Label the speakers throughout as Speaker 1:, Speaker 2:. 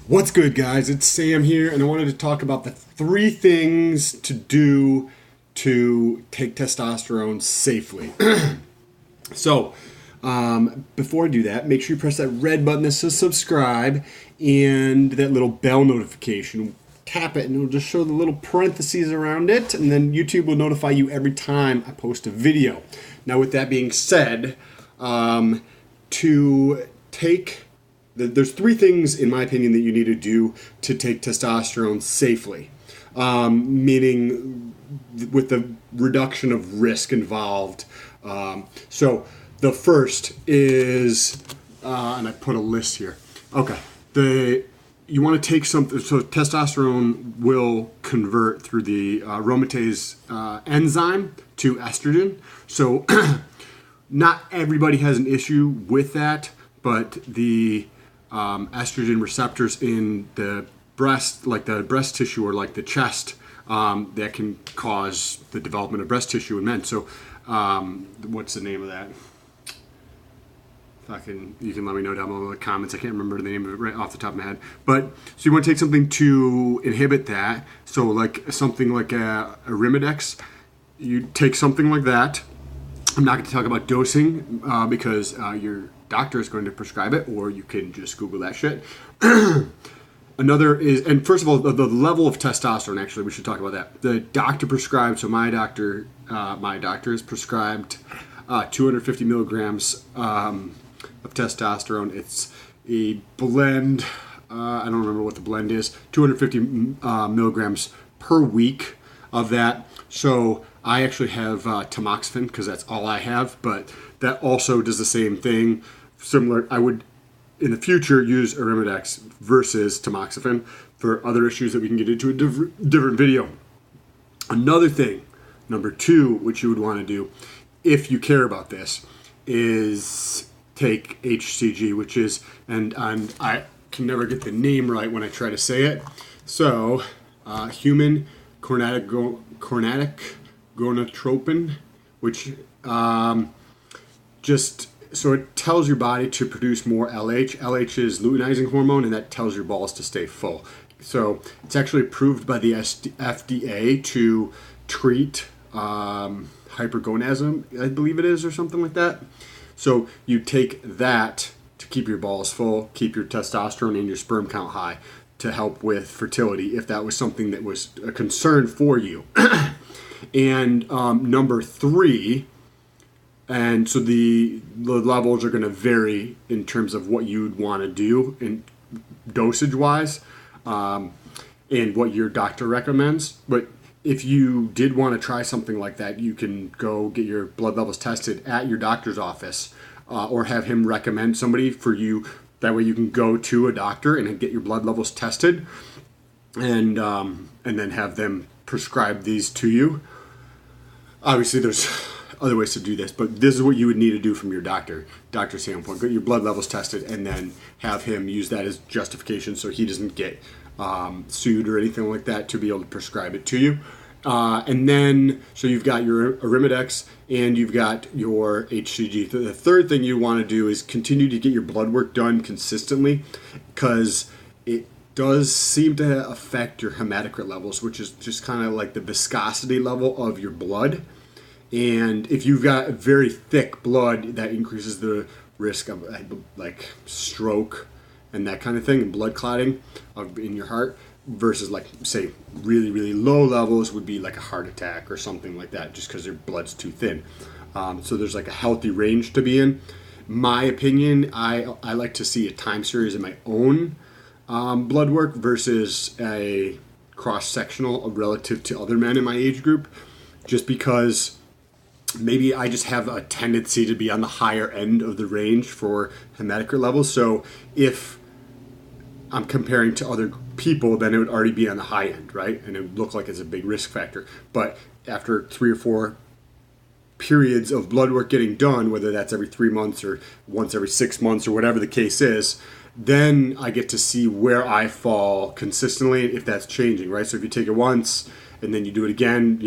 Speaker 1: What's good, guys? It's Sam here, and I wanted to talk about the three things to do to take testosterone safely. Before I do that, make sure you press that red button that says subscribe and that little bell notification. Tap it, and it'll just show the little parentheses around it, and then YouTube will notify you every time I post a video. Now, with that being said, to take there's three things, in my opinion, that you need to do to take testosterone safely, meaning with the reduction of risk involved. So the first is, and I put a list here. Okay, you want to take something. So testosterone will convert through the aromatase enzyme to estrogen. So not everybody has an issue with that, but the estrogen receptors in the breast, like the breast tissue or like the chest, that can cause the development of breast tissue in men. So, what's the name of that? You can let me know down below in the comments. I can't remember the name of it right off the top of my head. But so you want to take something to inhibit that. So like something like a Arimidex, you take something like that. I'm not going to talk about dosing because your doctor is going to prescribe it, or you can just Google that shit. Another is, and first of all, the level of testosterone. Actually, we should talk about that. The doctor prescribed. So my doctor has prescribed 250 milligrams of testosterone. It's a blend. I don't remember what the blend is. 250 milligrams per week of that. So I actually have tamoxifen because that's all I have, but that also does the same thing. Similar, I would in the future use Arimidex versus tamoxifen for other issues that we can get into a different video. Another thing, number two, which you would want to do if you care about this, is take HCG, which is, and I can never get the name right when I try to say it. So, human chromatic gonadotropin, which just so it tells your body to produce more LH. LH is luteinizing hormone, and that tells your balls to stay full. So it's actually approved by the FDA to treat hypergonadism, I believe it is, or something like that. So you take that to keep your balls full, keep your testosterone and your sperm count high, to help with fertility if that was something that was a concern for you. And number three, and so the levels are going to vary in terms of what you'd want to do in dosage wise, and what your doctor recommends. But if you did want to try something like that, you can go get your blood levels tested at your doctor's office, or have him recommend somebody for you. That way you can go to a doctor and get your blood levels tested, and then have them prescribe these to you. Obviously, there's other ways to do this, but this is what you would need to do from your doctor standpoint. Get your blood levels tested, and then have him use that as justification so he doesn't get sued or anything like that to be able to prescribe it to you. And then, so you've got your Arimidex and you've got your HCG. The third thing you want to do is continue to get your blood work done consistently, because it does seem to affect your hematocrit levels, which is just kind of like the viscosity level of your blood. And if you've got very thick blood, that increases the risk of like stroke and that kind of thing, and blood clotting in your heart, versus like, say, really, really low levels would be like a heart attack or something like that, just because your blood's too thin. So there's like a healthy range to be in. My opinion, I like to see a time series in my own blood work versus a cross-sectional relative to other men in my age group, just because maybe I just have a tendency to be on the higher end of the range for hematocrit levels. So if I'm comparing to other people, then it would already be on the high end, right? And it would look like it's a big risk factor. But after 3 or 4 periods of blood work getting done, whether that's every 3 months or once every 6 months or whatever the case is, then I get to see where I fall consistently, if that's changing, right? So if you take it once and then you do it again,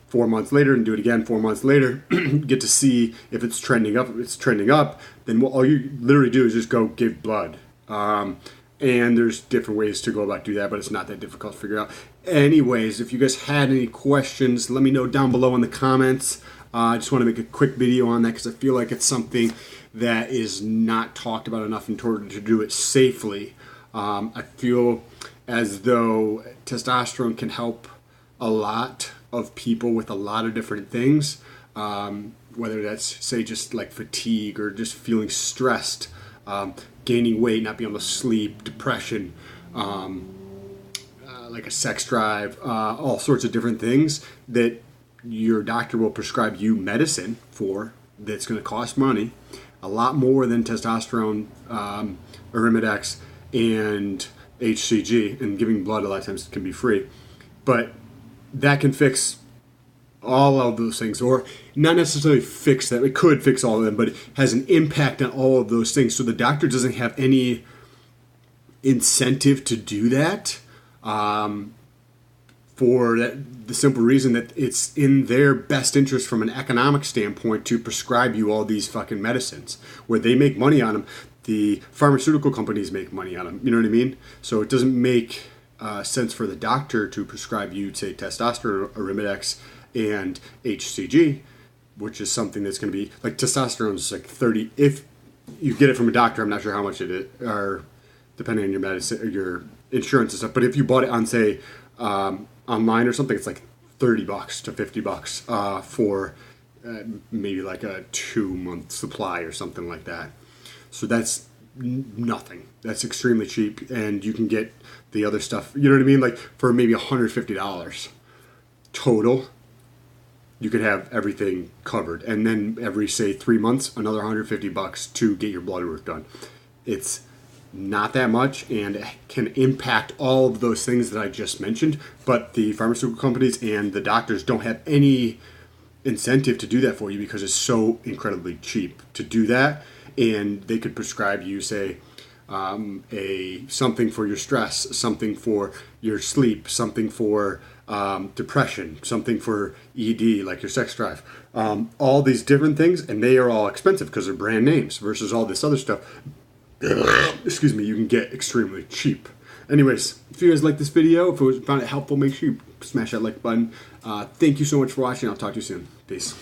Speaker 1: 4 months later, and do it again 4 months later, get to see if it's trending up. If it's trending up, then all you literally do is just go give blood. And there's different ways to go about do that, but it's not that difficult to figure out. Anyways, if you guys had any questions, let me know down below in the comments. I just want to make a quick video on that because I feel like it's something that is not talked about enough in order to do it safely. I feel as though testosterone can help a lot of people with a lot of different things, whether that's, say, just like fatigue or just feeling stressed, gaining weight, not being able to sleep, depression, like a sex drive, all sorts of different things that your doctor will prescribe you medicine for that's going to cost money, a lot more than testosterone, Arimidex, and HCG, and giving blood a lot of times can be free. But that can fix all of those things, or not necessarily fix them. It could fix all of them, but it has an impact on all of those things. So the doctor doesn't have any incentive to do that, for the simple reason that it's in their best interest from an economic standpoint to prescribe you all these fucking medicines. Where they make money on them, the pharmaceutical companies make money on them. You know what I mean? So it doesn't make sense for the doctor to prescribe you, say, testosterone, Arimidex, and HCG, which is something that's going to be like testosterone is like 30. If you get it from a doctor, I'm not sure how much it is, or depending on your medicine or your insurance and stuff. But if you bought it on, say, online or something, it's like $30 to $50 for maybe like a 2-month supply or something like that. So that's nothing. That's extremely cheap, and you can get the other stuff. You know what I mean? Like for maybe $150 total, you could have everything covered, and then every, say, 3 months, another $150 to get your blood work done. It's not that much, and it can impact all of those things that I just mentioned, but the pharmaceutical companies and the doctors don't have any incentive to do that for you because it's so incredibly cheap to do that. And they could prescribe you, say, something for your stress, something for your sleep, something for depression, something for ED, like your sex drive, all these different things, and they are all expensive because they're brand names versus all this other stuff, excuse me, you can get extremely cheap. Anyways, if you guys like this video, if you found it helpful, make sure you smash that like button. Thank you so much for watching. I'll talk to you soon. Peace.